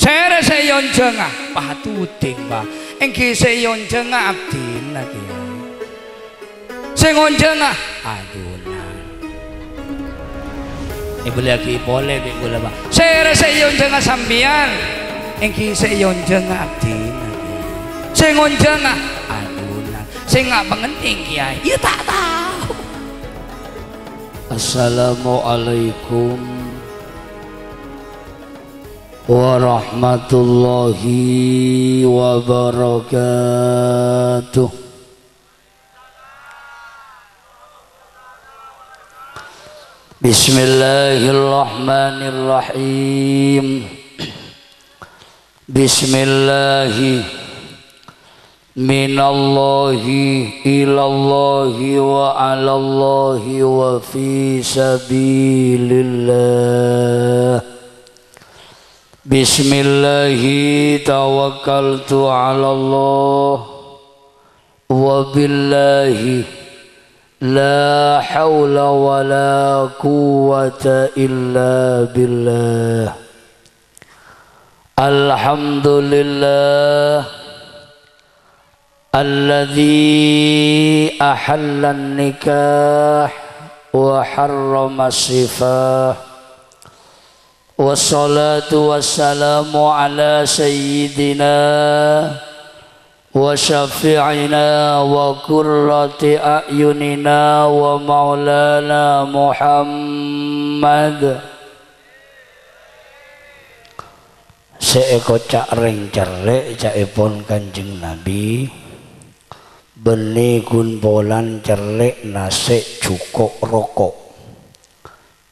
Sere seyon jengah patuding Pak. Engki seyon jengah abdina Kiai. Sengon jengah adunan. Ibu lagi boleh bikula Pak. Sere seyon jengah sambian. Engki seyon jengah abdina Kiai. Sengon jengah adunan. Sing ngak pengenting Kiai. Ya tak tahu. Assalamualaikum warahmatullahi wabarakatuh. Bismillahirrahmanirrahim. Bismillahi minallahi ilallahi wa alallahi wa fi sabilillah. Bismillahi tawakkaltu ala Allah wa billahi la hawla wa la quwwata illa billah. Alhamdulillah alladzi ahalla an-nikah wa harrama as-sifah. Wassalatu wassalamu ala sayyidina wa syafi'ina wa qurrati a'yunina wa maulana Muhammad. Seeko cak reng cerek caipun Kanjeng Nabi. Beni gun bolan cerek nasi cukup rokok.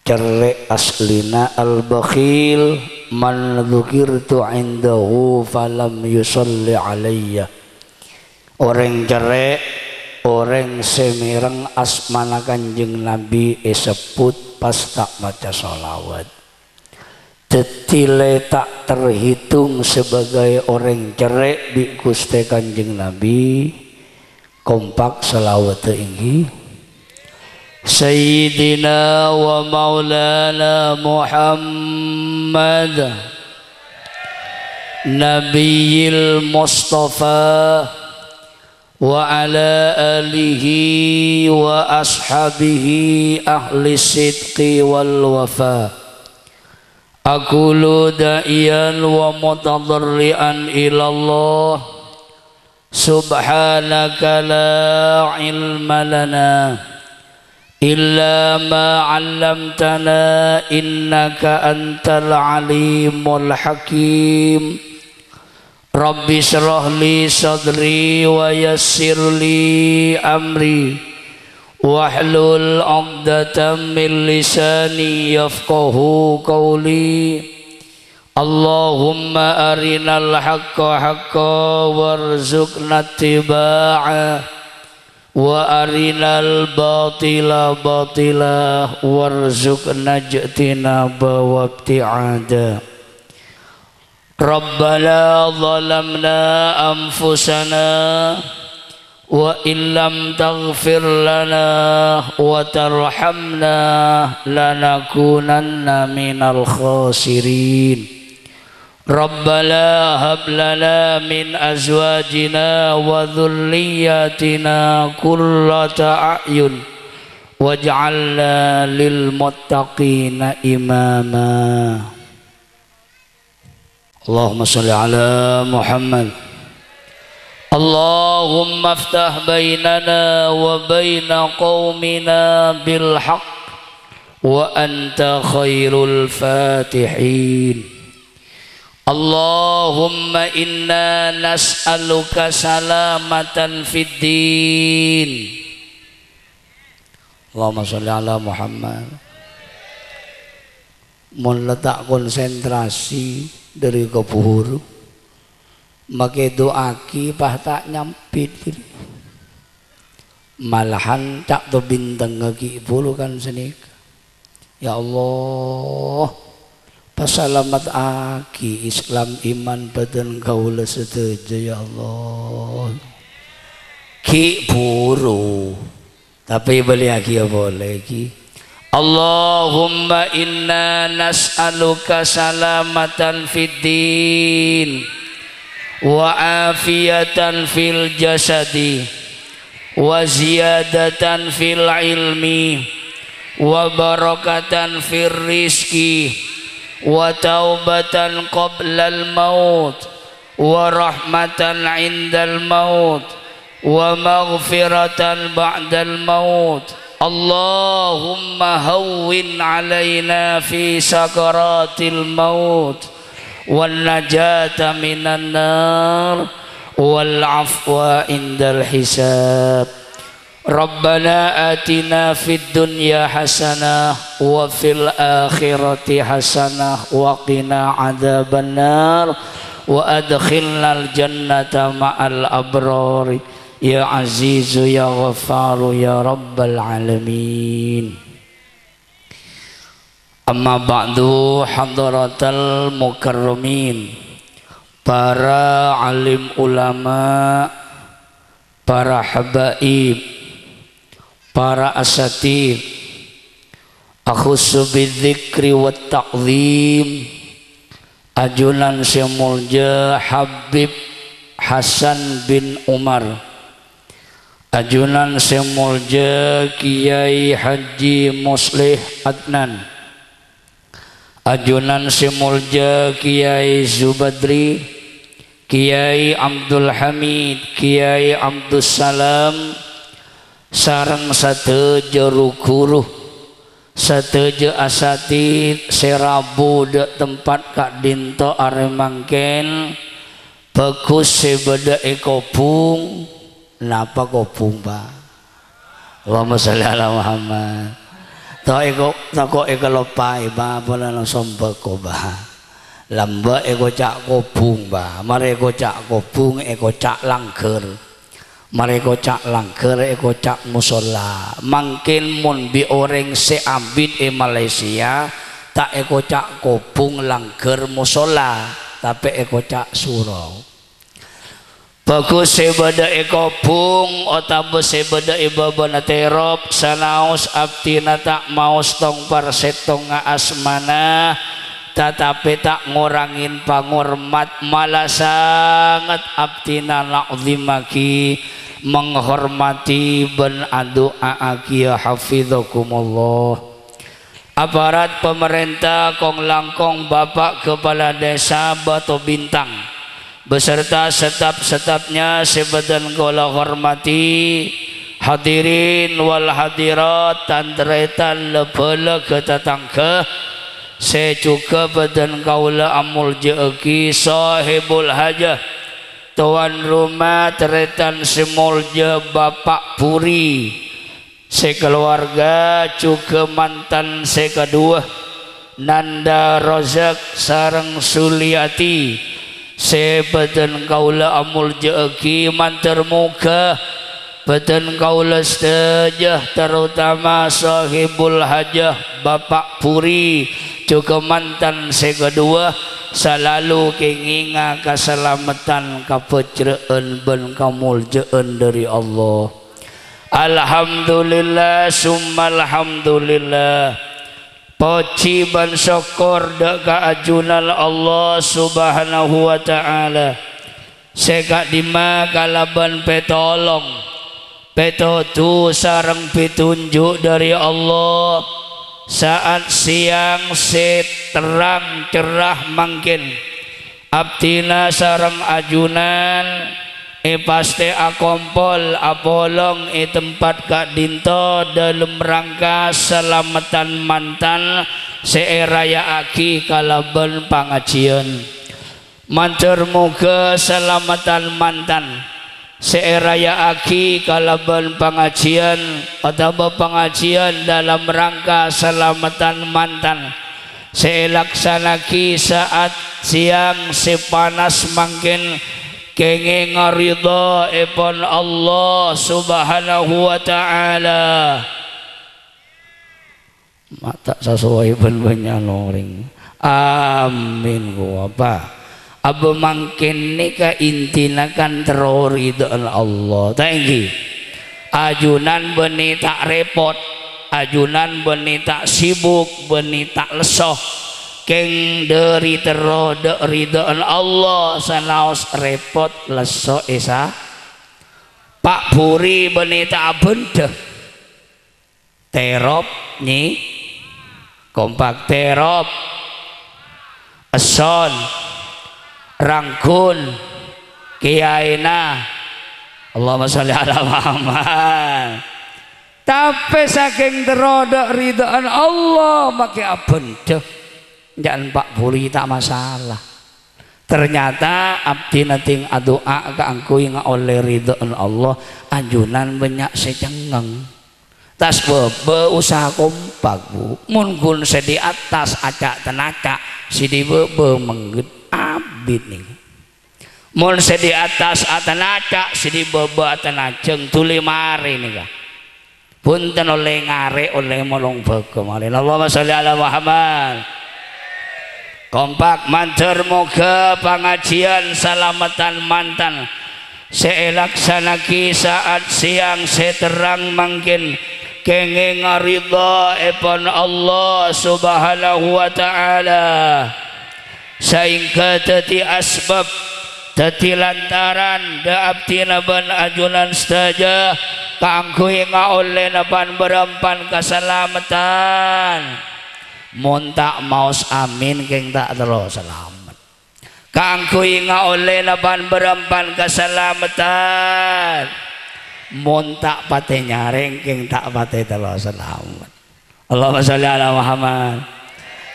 Cerek aslina al-bakhil man dzukirtu indahu falam yusalli alayya. Orang cerek orang semireng asmana Kanjeng Nabi sebut pas tak maca sholawat. Tetile tak terhitung sebagai orang cerek di Gusti Kanjeng Nabi. Kompak selawat tinggi Sayyidina wa maulana Muhammad Nabiyil Mustafa wa ala alihi wa ashabihi ahli sidqi wal wafa. Aqulu da'iyan wa mutadarrian ilallah subhanaka la ilma lana illa ma 'allamtana innaka antal alimul hakim. Rabbi shrah li sadri wa yassir li amri wahlul 'uqdatam min lisani yafqahu qawli. Allahumma arinal haqqa haqqa warzuqna ittiba'ah wa arinal batila batila warzuqna ijtinaba wa ibti'ada. Rabbana zalamna anfusana wa illam taghfir lana wa tarhamna lanakunanna minal khasirin. Rabbana hab lana min azwajina wa dhurriyyatina qurrata a'yun waj'alna lil muttaqina imama. Allahumma shalli ala Muhammad. Allahumma aftah bainana wa baina qaumina bil haqq wa anta khairul fatihin. Allahumma inna nas'aluka salamatan fid din. Allahumma sholli ala Muhammad. Mun letak konsentrasi dari keburu make doaki pah tak nyampit malahan cak to bintang ngaki bulu kan senik. Ya Allah pasalamat aki Islam iman badan kaula setuju ya Allah. Ki buru tapi beli aki ya boleh ki Allahumma inna nas'aluka salamatan fid din wa afiyatan fil jasadi wa ziyadatan fil ilmi wa barakatan fir rizki wa taubatan qoblal maut wa rahmatan indal maut wa maghfiratan ba'dal maut. Allahumma hawwin alaina fi sakaratil maut wal najata minan nar wal afwa indal hisab. Rabbana atina fid dunya hasanah wa fil akhirati hasanah wa qina adzabannar wa adkhilnal jannata ma'al abrari ya azizu ya ghafaru ya rabbal alamin. Amma ba'du, hadratal mukarramin, para alim ulama, para habaib, para asatid, akhussu bidzikri wat ta'zim, ajunan semulja Habib Hasan bin Umar, ajunan semulja Kiai Haji Muslih Adnan, ajunan semulja Kiai Zubadri, Kiai Abdul Hamid, Kiai Abdul Salam, sareng sateja rukuruh, sateja asatid serabu de tempat kak dinto aremangken bagus sebeda ekopung. Napa kopung ba? Allahumma sholli ala Muhammad. Tako eko lopai ba pala nang sombeko ba. Lamba eko cak kopung ba. Mare eko cak kopung eko cak langker. Mare eko cak langker eko cak musola. Mangkin mun bi orang seabid Malaysia tak eko cak kopung langker musola tapi eko cak surau. Bagus sebeda ekopung otabe sebeda ibabana terop sanaos abtina tak maos tong parsetong asmana tetapi tak ngurangin pangormat malah sangat abtina na'zimaki menghormati ben adu'a aki ya hafidhakumullah. Aparat pemerintah kong langkong Bapak Kepala Desa Batu Bintang beserta setap-setapnya sebadan kula hormati, hadirin wal hadirat tantretan lebele ketatangke secuka badan kaula amul jeeki sahibul hajah tuan rumah teretan semulja Bapak Puri sekeluarga juga mantan sekedua Nanda Rozak sareng Suliati sebadan kaula amul jeeki mantar muka badan kaula stajah terutama sahibul hajah Bapak Puri juga mantan sekedua selalu kenginga keselamatan kapecraan ben kamuljaan dari Allah. Alhamdulillah summa alhamdulillah. Puji ban syukur deka ajunan Allah subhanahu wa ta'ala sekak dima kalaban petolong petotu sareng petunjuk dari Allah saat siang terang cerah mangkin abdina sareng ajunan pasti akompol apolong tempat kak dinto dalam rangka selamatan mantan seeraya aki kalaban pangajian mancer muga selamatan mantan seeraya aki kalaban pangajian atau pengajian dalam rangka selamatan mantan seelaksanaki saat siang sepanas mangkin kenging ridha ipun Allah subhanahu wa ta'ala. Mata sesuai pun banyak amin gua apa abu mangkin nika intina kan terori dengan Allah thank ajunan beni tak repot ajunan beuni tak sibuk beuni tak lesoh keng dari terode ridaan Allah sanaos repot leso esa Pak Puri beuni tak bendeh terop nyi kompak terop eson rangkun kiaina Allahumma sholli ala Muhammad tapi saking terodok ridhaan Allah make abendeh jangan Pak Puri tak masalah ternyata abdi nating adoa kaangkui oleh ridhaan Allah anjunan banyak secengeng tas bebe usaha kompak bu mun sedi atas acak tenaca si di bebe mengget abid nih mun sedi atas tenaca si di bebe tenaceng tuli mari nih kah punten oleh ngare oleh molong bege malih Allahumma sholli ala Muhammad kompak mantur moga pengajian salamatan mantan seelaksanaki saat siang seterang mangkin kenging ridha epon Allah subhanahu wa ta'ala sehingga tadi asbab tadi lantaran da abdina ban ajunan saja kangkui oleh napan berempan keselamatan mun tak maus amin keng tak terus selamat kangkui oleh napan berempan keselamatan mun tak pate nyareng keng tak pate terus selamat Allahumma sholli ala Muhammad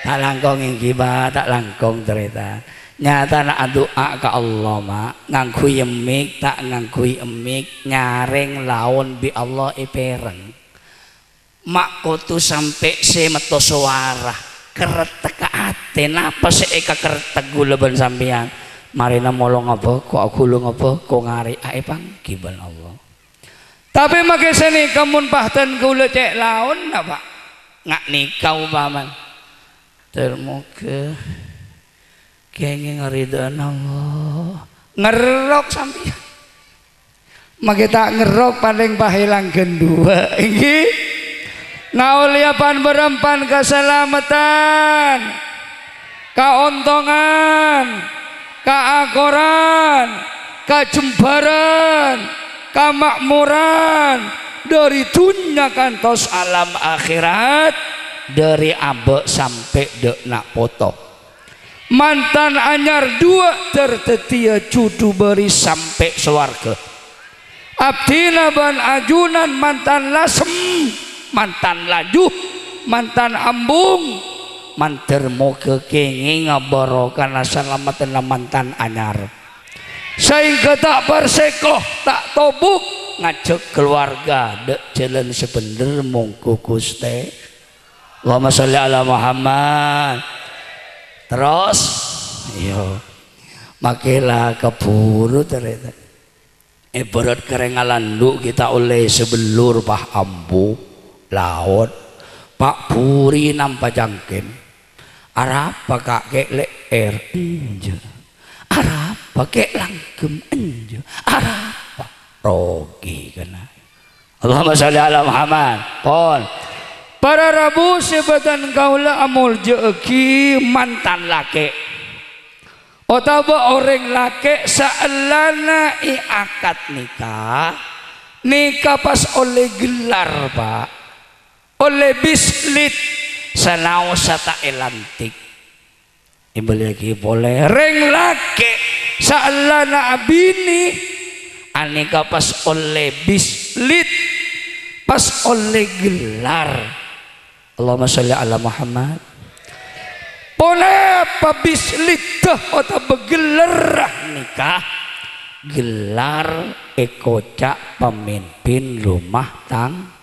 tak langkong ingkibah tak langkong cerita nyata nak doa ke Allah mak ngangkui emik tak ngangkui emik nyareng lawan bi Allah ipereng mak kutu sampai se meto suara keretek ate napa se eka keretek gula ben sampean marina molong apa kok aku lu apa kok ngari ae panggiban Allah tapi make seni kamun pahten gula cek lawan apa ngak nikau paman termoga kenging ridhaan Allah ngerok sampeyan make tak ngerok paling pahilang gendua iki nauliapan berempan keselamatan kaontongan keakoran kejembaran kemakmuran dari dunia kantos alam akhirat dari abe sampai dek nak potong mantan anyar dua tertetia cudu beri sampai swarga abdina ban ajunan mantan lasem mantan laju mantan ambung manter moga kenging ngabarokan salamatan mantan anyar sehingga tak bersekoh tak tobuk ngajak keluarga dek jalan sebener mongko Gusti Allahumma sholli ala Muhammad terus yo makilah keburu ternyata ibarat kerengalanduk kita oleh sebelur Pak Ambu laut Pak Puri nampak jangkin arah apa kek leer enjo arah apa kek langgem enjo arah apa rogi kena Allahumma sholli ala Muhammad pon para Rabu sebatan kaula amul jeki mantan laki otaba orang laki sa'alana akad nikah pas oleh gelar pak oleh bislit sanau sata elantik ibu lagi boleh reng laki sa'alana abini anika pas oleh bislit pas oleh gelar Allahumma sholli ala Muhammad boleh pabislit atau begelar nikah gelar ekocak pemimpin rumah tang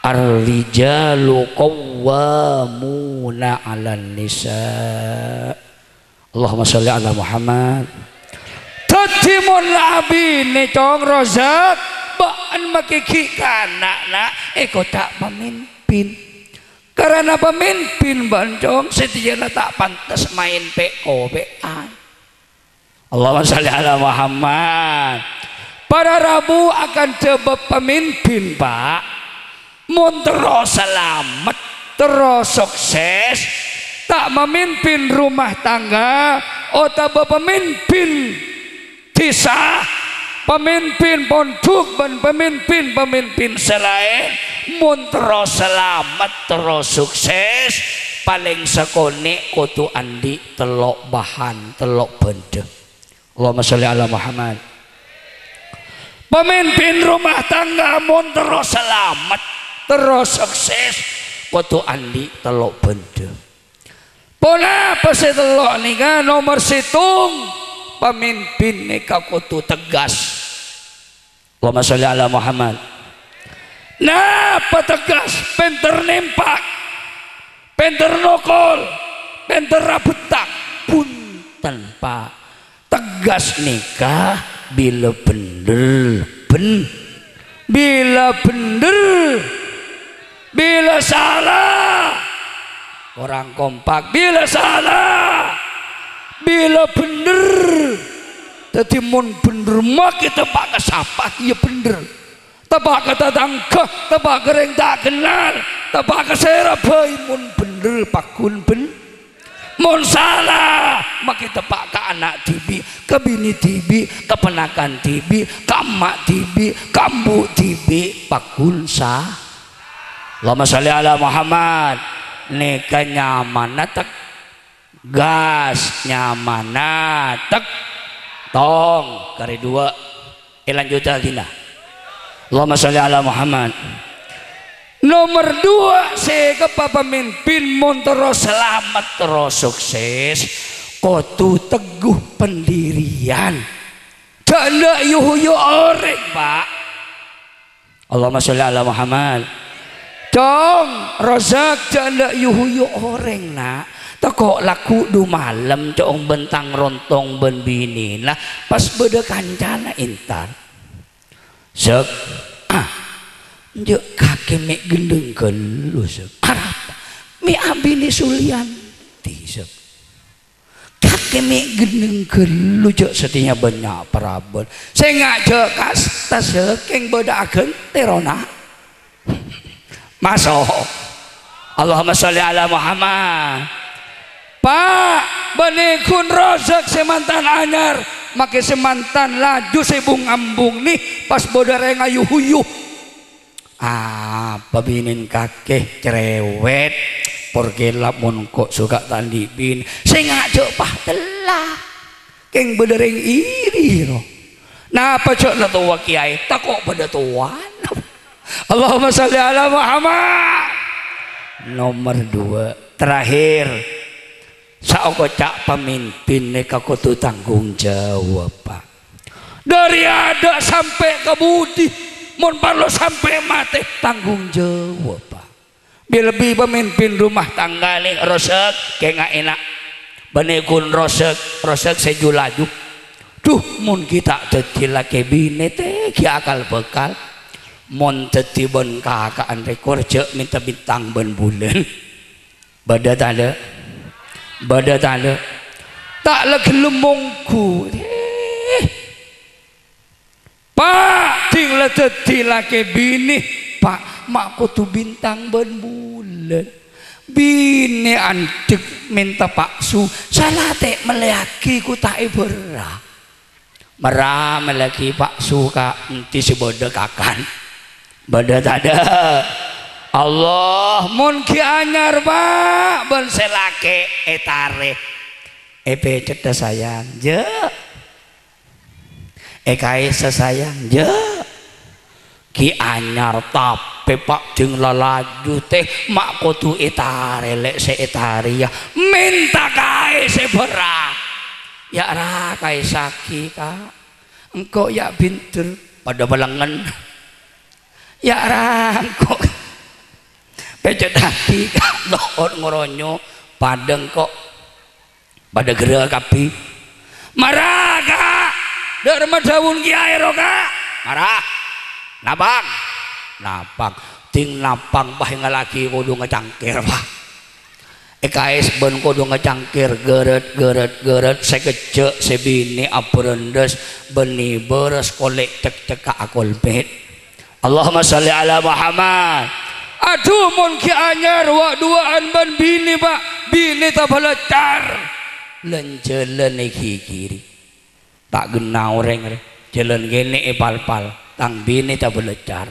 ar-rijalu qawwamuna 'alan nisa Allahumma sholli ala Muhammad dadi mun labine cong rozak baan makiki kana ekocak pemimpin karena pemimpin bancong setiap tak pantas main PO-an Allahumma sholli ala Muhammad para Rabu akan coba pemimpin pak mun terus selamat terus sukses tak memimpin rumah tangga atau pemimpin desa, pemimpin pondok dan pemimpin selain mun terus selamat terus sukses paling sekone kudu andi telok bahan telok benda. Allahumma sholli ala Muhammad. Pemimpin rumah tangga mun terus selamat terus sukses kudu andi telok benda. Pola pasti telok nika nomor situng pemimpin nika kudu tegas. Allahumma sholli ala Muhammad. Nah petegas pinter nempak, pinter nokol, pinter rabetak pun tanpa tegas nikah bila bener bila bener bila salah orang kompak bila salah bila bener jadi mun bener mak kita pak kesapa iya bener tebak kata tangkah tebak gereng tak kenal tebak keserabai mun bener pakun ben mun salah mak kita pak ke anak tibi ke bini tibi ke penakan tibi ke emak tibi ke ambu tibi pakun sah. Allahumma sholli ala Muhammad. Nikah nyaman tek gas nyaman tek tong kari dua lanjut lagi nah. Allahumma sholli ala Muhammad. Nomor dua saya pemimpin mun terus selamat terus sukses kudu teguh pendirian janda yuhu orang pak. Allahumma sholli ala Muhammad. Dong rozak janda yuhu orang nak toko laku du malam cong bentang rontong ben bini lah pas beda kancana intan sek njuk kaki mek gendeng kelu sek arap mi abini Sulianti sek kaki mek gendeng kelu cok setinya banyak perabot saya ngajak kasta sek yang beda agen terona masuk. Allahumma sholli ala Muhammad. Pak benikun rozak semantan anyar make semantan laju sebung ambung nih pas bodare ngayuh-huyuh pabinin kakek cerewet porgelap mun kok suka tandi bin sing ngajak pah telah keng bodare iri no nah apa cok na tuwa kiai takok pada tuan. Allahumma sholli ala Muhammad. Nomor dua terakhir saokocak pemimpin neka kudu tanggung jawab pak dari ada sampai ke budi mun parlo sampai mati tanggung jawab pak. Lebih pemimpin rumah tangga nih rosek kayak nggak enak benekun rosek sejulaju duh mun kita jadi laki bini teh akal bekal mon teti bon kakaan rekor cek minta bintang ben bulan badat ada tak lagi lemongku pak tinggal teti laki bini pak makku tuh bintang ben bulan bini antik minta paksu salah tek meliaki ku tak iberah merah melaki paksu kak nanti si bodoh kakan badat ada Allah mun ki anyar pak ben selake etare epe cedah sayang je kai sesayang je ki anyar tapi pak jeung lalaju teh mak kudu etare lek se etaria minta kae sebera ya ra kae saki kak engko ya binter pada balangan ya rangkok pecet hati kak dohon ngoronyo padeng kok pada gerak kapi marah kak dari madawun kiai ro kak marah napang ting napang bah ngalaki kudu ngecangkir pak EKS ben kudu ngecangkir geret sekecek sebini aprendes beni beres kolek cek ka akol bet. Allahumma sholli ala Muhammad. aduh mun ki anyar wa duaan ban bini pak bini tak belajar lenjelen iki kiri tak genau reng jalan gini pal-pal tang bini tak belajar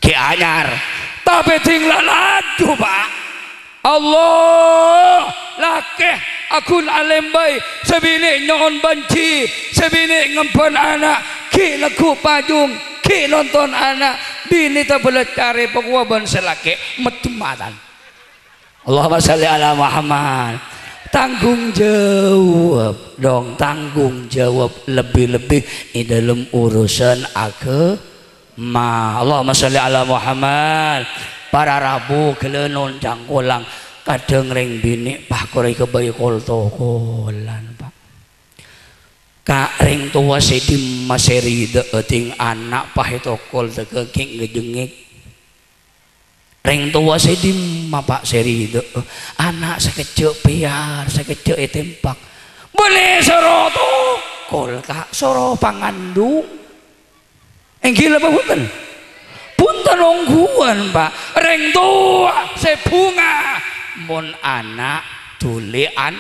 ki anyar tapi tinggal laju pak Allah lakeh akun alembai sebini nyon banci sebini ngempan anak ki laku pajung ki nonton anak bini tak belajar pengwaban selake metematan Allahumma sholli ala Muhammad tanggung jawab dong tanggung jawab lebih-lebih di dalam urusan agama Allahumma sholli ala Muhammad para rabu kelenon cangkolang kadang ring bini pak korek kebayi koltokolan pak kak ring tua sedim maseri deeting anak pahitokol tegeging ngejengik ring tua sedim pak seri de anak sekecil piar sekecil tempak boleh soro tokol kak soro pangandung enggil apa punten punten ongguan pak ring tua sebunga mon anak tulian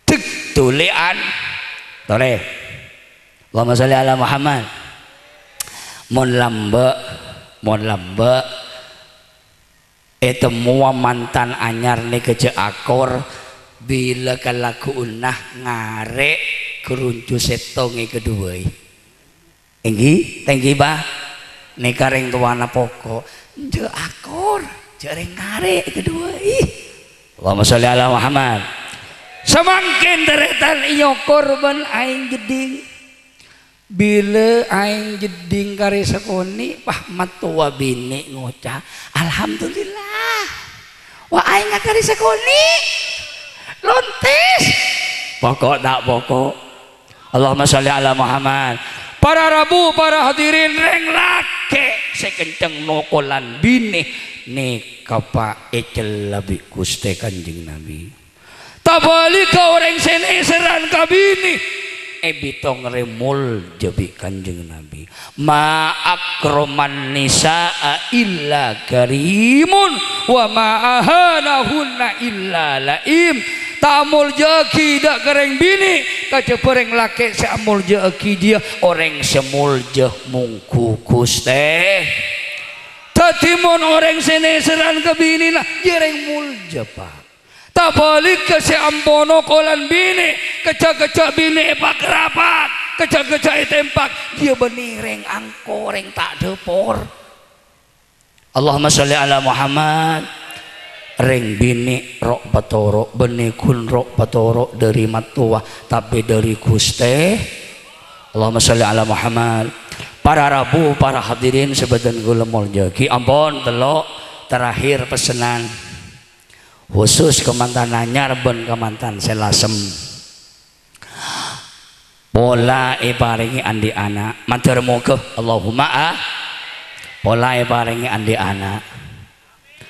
tek tulian tore Allahumma sholli ala Muhammad mon lambe semua mantan anyar nih keje akor bila kalaku unah ngare keruncu setongi kedua tinggi bah nih kareng tuana pokok je akor jareng ngare kedua Allahumma sholli ala Muhammad semakin deretan iyo korban aing jeding bila aing jeding kari sekoni pahmat tua bini ngocah alhamdulillah wah aing kari sekoni lontes pokok tak pokok Allahumma sholli ala Muhammad para rabu para hadirin reng lake sekenceng nokolan bini nih kapa ecel lebih Gusti Kanjeng Nabi tabali ka orang sene seran kabini bitong remul jebi Kanjeng Nabi ma akroman nisaa illa karimun wa ma ahanahunna illa laim tamul jeki dak kereng bini kacepereng laki seamul jeki dia orang semul jeh mungkukus teh tatimun orang sene seran kebini lah jereng mulja pak tak balik ke seambono kolan bini kecak-kecak bini pak kerapat kecak-kecak tempak dia benireng angkoreng tak depor Allahumma sholli ala Muhammad reng bini rok patoro beni kun rok patoro dari matua tapi dari Gusti Allahumma sholli ala Muhammad para rabu para hadirin sebadan gula mulja ki ampun telok terakhir pesanan khusus kemantan anyar ben kemantan selasem pola paringi andi anak matur muga Allahumma pola paringi andi anak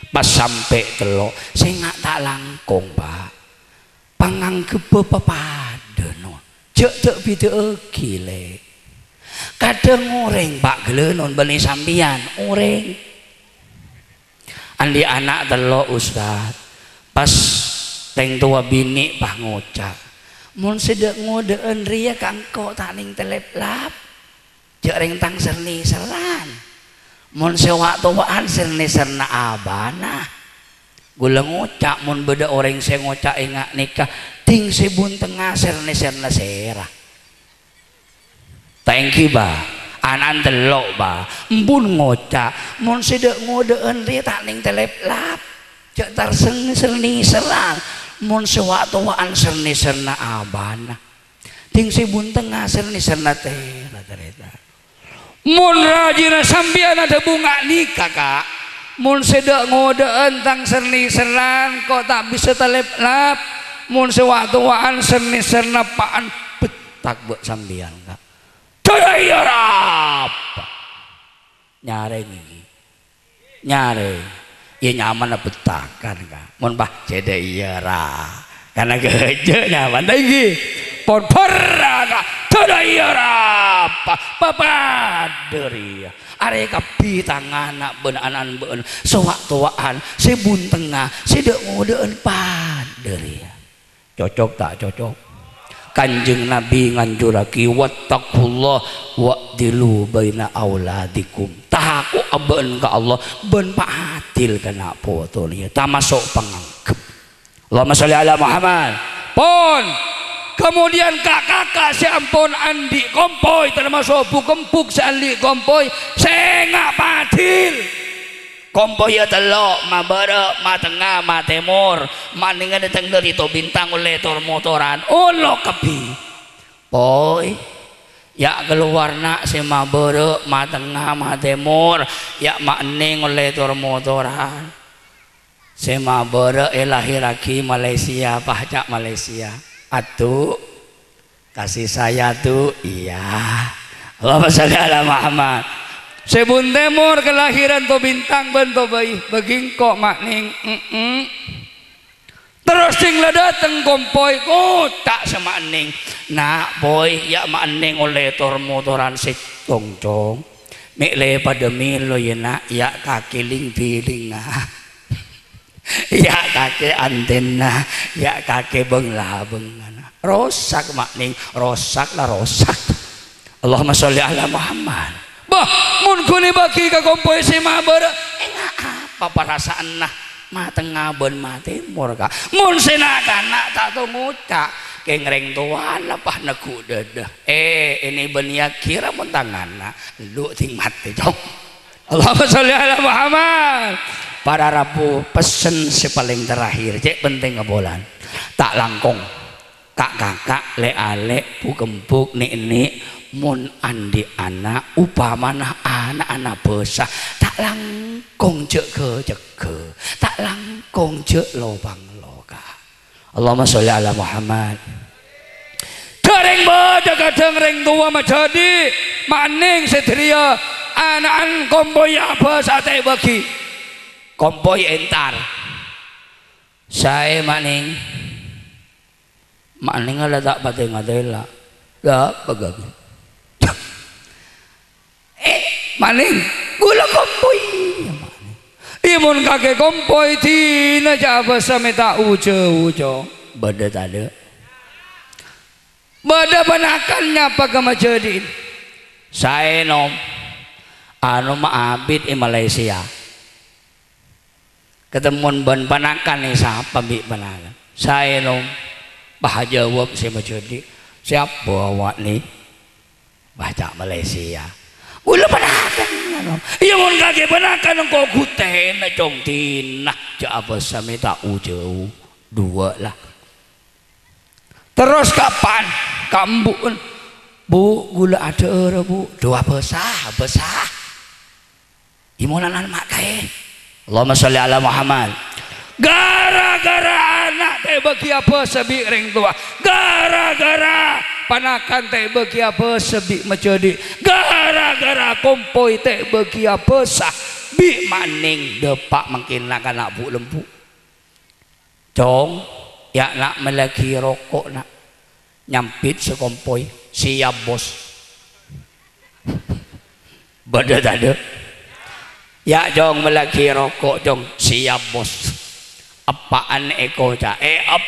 pas sampai telok saya nggak tak langkung pak panganggep pepaden cek video gile kadang oreng pak gelenon beli sampian oreng andi anak telok ustad pas teng tua bini pak ngocak mun sedek ngodeun ria kangko taning telep lap jek reng tang serni seran mun sewak tuaan serni serna abana gula ngocak mun beda orang saya ngocak ingat nikah ting sebun tengah serni serna serah thank you ba anan telok ba embun ngocak mun sedek ngodeun ria taning telep lap jek tar serni serang mun sewak-tuaan serni serna abana ting sibun tengah serni serna teh rata-rata mun rajina sambian ada bunga nikah kak mun sedak ngodeun tang serni serang kok tak bisa telep lap mun sewak-tuaan serni serna paan betak buat sambian kak caya apa nyare ini nyare ya nyaman betakan kak mun bah cede iya ra karena geje nyaman tinggi pon perana cede iya ra apa papa dari are kapi tangana beun beun sewak-tuaan sebun tengah sedek ngodeun pader ya. Cocok tak cocok? Kanjeng Nabi nganjuraki wattaqullah wa'dilu baina auladikum. Tahaku abeun ka Allah beun paatil kana foto nya tamasuk pangangkep. Allahumma sholli ala Muhammad. Pon kemudian kakak si ampun andi kompoy termasuk bukempuk si andi kompoy sengak patil kompoy ya telok ma bere ma tengah ma timur maningan datang dari to bintang oleh tor motoran ulo kepi poy ya keluar nak si ma bere ma tengah ma timur ya ma ening oleh tor motoran si ma bere lahir lagi Malaysia pahcak Malaysia atuh kasih saya tuh iya Allahumma sholli ala Muhammad. Sebun timur kelahiran to bintang bento bayi begingko makning terus sing dateng kompoy tak sama ening nak boy ya makning oleh tor motoran si congcong mikle pada milo ya nak ya kaki ling piling ya kaki antena ya kaki beng rosak makning rosak lah rosak. Allahumma sholli ala Muhammad. Bah mun kuni bagi ka kompoy si mabar apa perasaan nah ma tengah ben ma timur ka mun sinakana tak tu ngucak kengreng tuan lapah neku dedah ini benia kira mun tanganna lu ting mati jong. Allahumma sholli ala Muhammad. Para Rabu pesen si paling terakhir cek penting ngebolan tak langkong kak kakak le ale bukempuk nik mun andi anak upamana anak besar tak langkong cek ke tak langkong cek lobang loka. Allahumma sholli ala Muhammad. Dereng bada kadang reng tua mah jadi maning sedria anak kompoy apa sate bagi kompoy entar saya maning ada tak pada ngadela tak pegagi maning gula kompoy imun kakek kompoy tina jaba sameta ujo bada tada bada panakannya pagama jadin saya nom anu maabid Malaysia ketemuan ban panakan nih siapa bi panakan saya nom bah jawab saya menjadi siapa bawa nih baca Malaysia ulah panakan iya mun kage panakan engkau guten cong tinah jaba samita ujau dua lah terus kapan kambu bu gula ada bu dua besar imunan mak kae. Allahumma sholli ala Muhammad. Gara-gara anak teh bagi apa sebi ring tua gara-gara panakan teh bagi apa sebi menjadi gara-gara kompoy teh bagi apa sah bi maning depak makin anak bu lembu cong ya nak melagi rokok nak nyampit sekompoy siap bos bada tada ya jong melagi rokok jong siap bos apaan eko ca up.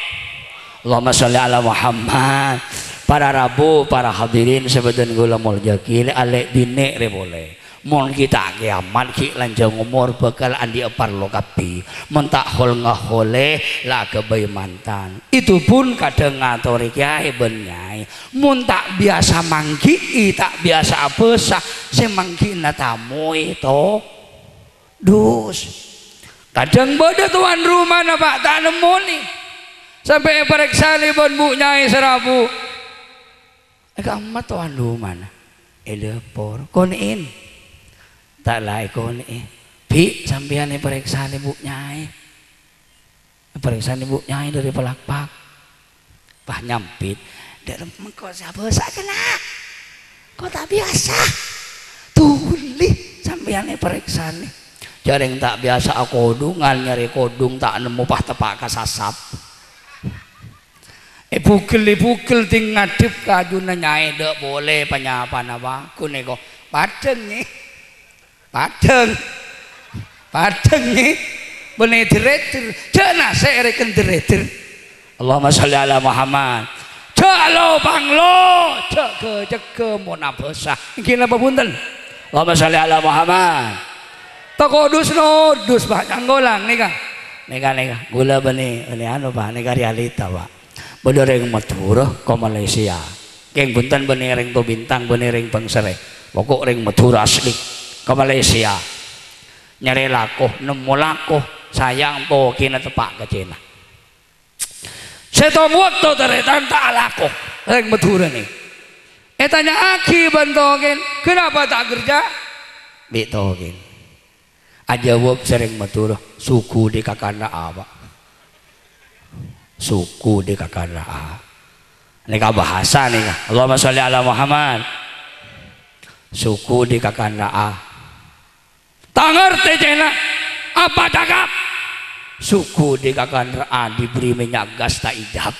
Allahumma sholli ala Muhammad. Para Rabu para hadirin sebedan gula mul jakil alek bine re boleh mon kita kiamat ki lanjang umur bekal andi apar lo kapi mon tak hol ngahole lah kebay mantan itu pun kadang ngatori kiai benyai mon tak biasa mangki tak biasa apa sah semangki na tamu itu dus kadang bodoh tuan rumah na pak tak nemu nih sampai periksa li bon bu nyai serabu kamu tuan rumah na elepor konin tak lai konin pi sampean periksa li bu nyai periksa li bu nyai dari pelakpak pah nyampit dari mengko siapa sakena kok tak biasa tuli sampean periksa nih jaring tak biasa kodungan nyari kodung tak nemu pah tepak kasasap pukul ting ngadip kajuna nyai dek boleh penyapan apa ku nego padeng nih padeng nih bener diretir cenah sereken diretir Allahumma sholli ala Muhammad jalo banglo ceke mona besah iki napa punten Allahumma sholli ala Muhammad toko dus bah nggolang nika gula bani ini anu Pak nika realita Pak bener yang Madura ke Malaysia keng punten bener yang to bintang bener yang bangsere pokok ring Madura asli ke Malaysia nyari lakuh nemu lakuh sayang to kina tepak ke Cina seto moto teretan tak lakuh ring Madura nih tanya aki bantokin kenapa tak kerja bitokin aja wop sering Madura suku di kakanda apa suku di kakanda ini bahasa nih Allahumma sholli ala Muhammad suku di kakanda tak ngerti Cina apa cakap suku di kakanda diberi minyak gas tak ijab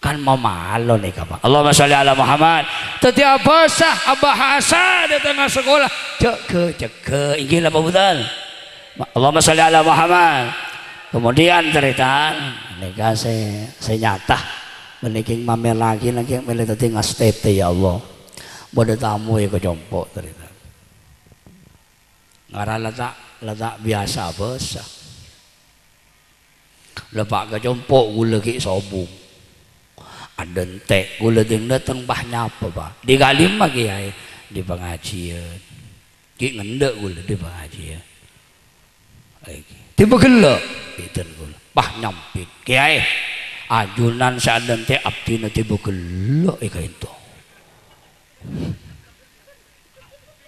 kan mau malu nih Pak Allahumma sholli ala Muhammad setiap bahasa di tengah sekolah ceke ini apa betul Allahumma sholli ala Muhammad kemudian cerita nika saya nyata meniking mamel lagi mele tadi ngastete ya Allah bodoh tamu ya kejompok cerita ngara letak biasa bahasa lepak kejompok gula ki sobung ada entek gula ding datang bahnya apa Pak di galim lagi ya di pengajian ki ngendek gula di pengajian tiba gelak itu gula bah nyampit kiai ajunan seadan teh abdina tiba gelak itu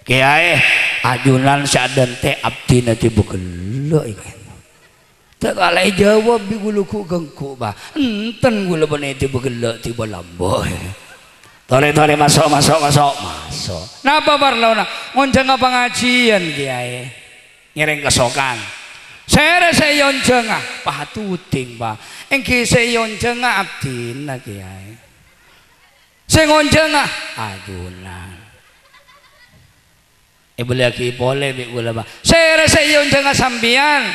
kiai ajunan seadan teh abdina tiba gelak itu tak kalai jawab di guluku gengku bah enten gula bani tiba gelak tiba lamboy tore masuk napa barlauna ngonceng pengajian kiai ngereng kesokan sere seyon jengah patuting bah engki seyon jengah abdina kiai sengon jengah ajunan boleh ki boleh bi gula bah sere seyon jengah sambian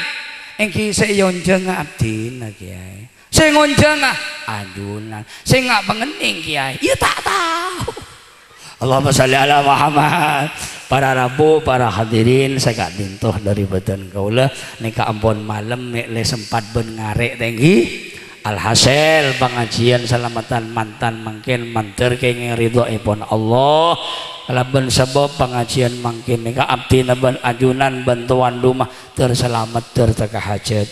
engki seyon jengah abdina kiai sengon jengah ajunan sing ngak pengening kiai ya tak tahu Allahumma sholli ala Muhammad para rabu para hadirin saya gak dintuh dari badan kaula nika ampun malam le sempat ben ngarek tinggi alhasil pengajian selamatan mantan mangkin manter kenging ridho ipun Allah laban sebab pengajian mangkin nika abdi ben ajunan bantuan rumah terselamat terteka hajat